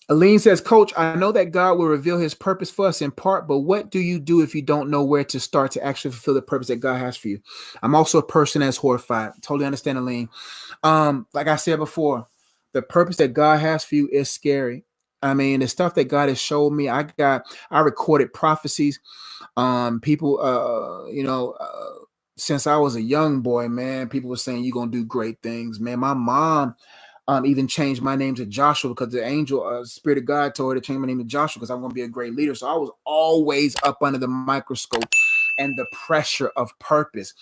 Aline says, Coach, I know that God will reveal his purpose for us in part, but what do you do if you don't know where to start to actually fulfill the purpose that God has for you? I'm also a person that's horrified. Totally understand, Aline. Like I said before, the purpose that God has for you is scary. I mean, the stuff that God has showed me, I recorded prophecies. People, since I was a young boy, man, people were saying you're gonna do great things, man. My mom even changed my name to Joshua because the angel, Spirit of God, told her to change my name to Joshua because I'm going to be a great leader. So I was always up under the microscope and the pressure of purpose.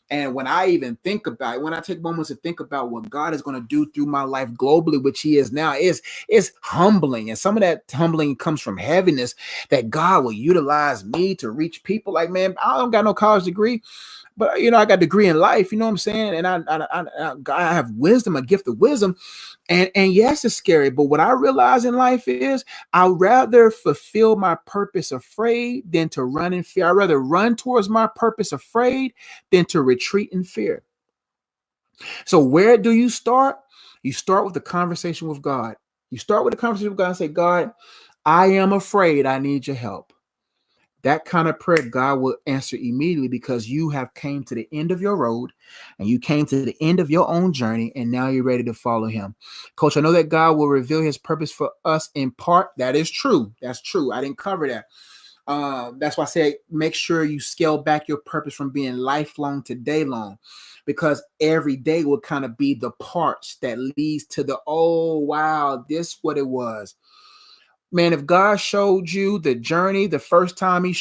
And when I even think about it, when I take moments to think about what God is going to do through my life globally, which He is now, is humbling. And some of that humbling comes from heaviness that God will utilize me to reach people. Like, man, I don't got no college degree, but I got a degree in life. You know what I'm saying? And I have wisdom, a gift of wisdom. And yes, it's scary, but what I realize in life is I'd rather fulfill my purpose afraid than to run in fear. I'd rather run towards my purpose afraid than to retreat in fear. So where do you start? You start with the conversation with God. You start with the conversation with God and say, God, I am afraid. I need your help. That kind of prayer God will answer immediately because you have came to the end of your road and you came to the end of your own journey and now you're ready to follow him. Coach, I know that God will reveal his purpose for us in part. That is true. That's true. I didn't cover that. That's why I say make sure you scale back your purpose from being lifelong to day long, because every day will kind of be the parts that leads to the, oh wow, this what it was. Man, if God showed you the journey the first time he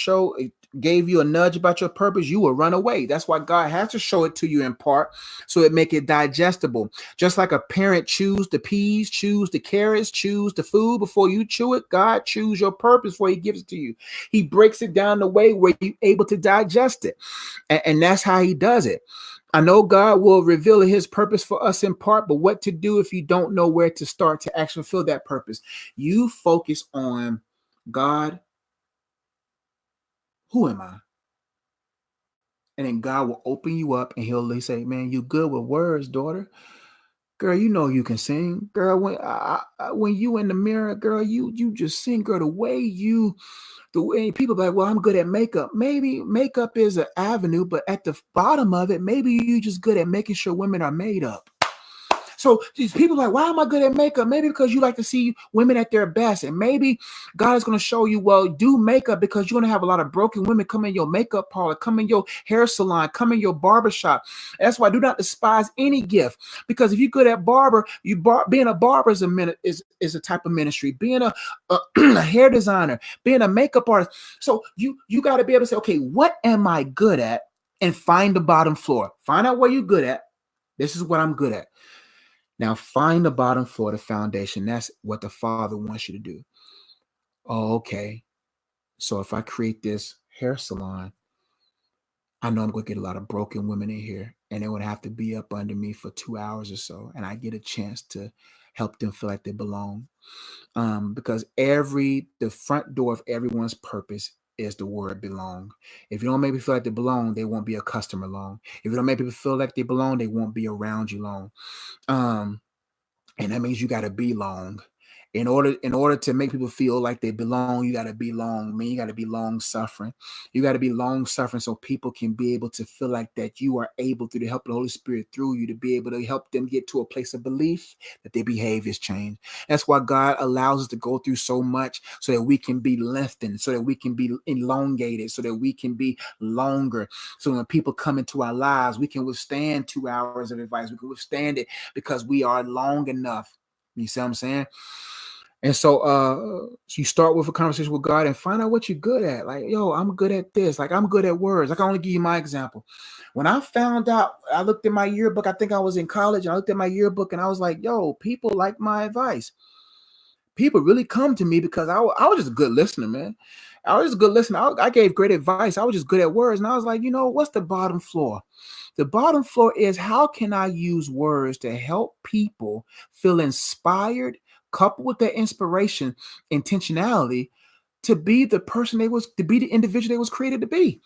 gave you a nudge about your purpose, you will run away. That's why God has to show it to you in part so it make it digestible. Just like a parent choose the peas, choose the carrots, choose the food before you chew it, God choose your purpose before he gives it to you. He breaks it down the way where you're able to digest it. And that's how he does it. I know God will reveal his purpose for us in part, but what to do if you don't know where to start to actually fulfill that purpose? You focus on God, who am I? And then God will open you up and he'll say, man, you good with words, daughter. Girl, you know you can sing. Girl, when you in the mirror, girl, you just sing, girl, the way people are like, well, I'm good at makeup. Maybe makeup is an avenue, but at the bottom of it, maybe you just good at making sure women are made up. So these people are like, why am I good at makeup? Maybe because you like to see women at their best. And maybe God is going to show you, well, do makeup because you're going to have a lot of broken women come in your makeup parlor, come in your hair salon, come in your barbershop. That's why do not despise any gift. Because if you're good at barber, being a barber is a type of ministry. Being a hair designer, being a makeup artist. So you got to be able to say, okay, what am I good at? And find the bottom floor. Find out where you're good at. This is what I'm good at. Now find the bottom floor, the foundation. That's what the Father wants you to do. Oh, okay. So if I create this hair salon, I know I'm going to get a lot of broken women in here, and they would have to be up under me for 2 hours or so, and I get a chance to help them feel like they belong. Because the front door of everyone's purpose is the word belong. If you don't make people feel like they belong, they won't be a customer long. If you don't make people feel like they belong, they won't be around you long. Um, and that means you got to be long. In order to make people feel like they belong, you got to be long. I mean, you got to be long suffering. You got to be long suffering so people can be able to feel like that you are able, through the help of the Holy Spirit through you, to be able to help them get to a place of belief that their behaviors change. That's why God allows us to go through so much so that we can be lengthened, so that we can be elongated, so that we can be longer. So when people come into our lives, we can withstand 2 hours of advice. We can withstand it because we are long enough. You see what I'm saying? And so you start with a conversation with God and find out what you're good at. Like, yo, I'm good at this. Like, I'm good at words. I can only give you my example. When I found out, I looked at my yearbook. I think I was in college. And I looked at my yearbook and I was like, yo, people like my advice. People really come to me because I was just a good listener, man. I was just a good listener. I gave great advice. I was just good at words. And I was like, what's the bottom floor? The bottom floor is, how can I use words to help people feel inspired, coupled with that inspiration, intentionality, to be the person to be the individual they was created to be.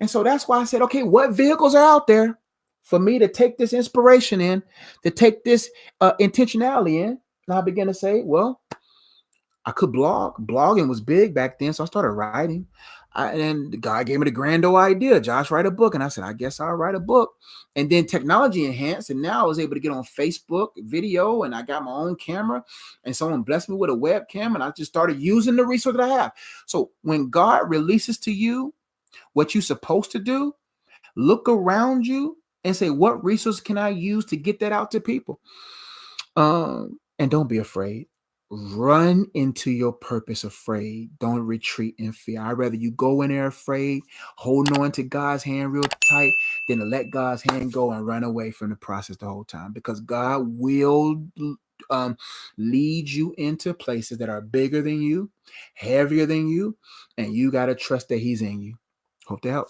And so that's why I said, okay, what vehicles are out there for me to take this inspiration in, to take this intentionality in? And I began to say, well, I could blog. Blogging was big back then, so I started writing. And God gave me the grand old idea, Josh, write a book. And I said, I guess I'll write a book. And then technology enhanced, and now I was able to get on Facebook video, and I got my own camera, and someone blessed me with a webcam, and I just started using the resource that I have. So when God releases to you what you're supposed to do, look around you and say, what resource can I use to get that out to people? And don't be afraid. Run into your purpose afraid. Don't retreat in fear. I'd rather you go in there afraid, holding on to God's hand real tight, than to let God's hand go and run away from the process the whole time. Because God will lead you into places that are bigger than you, heavier than you, and you got to trust that He's in you. Hope to help.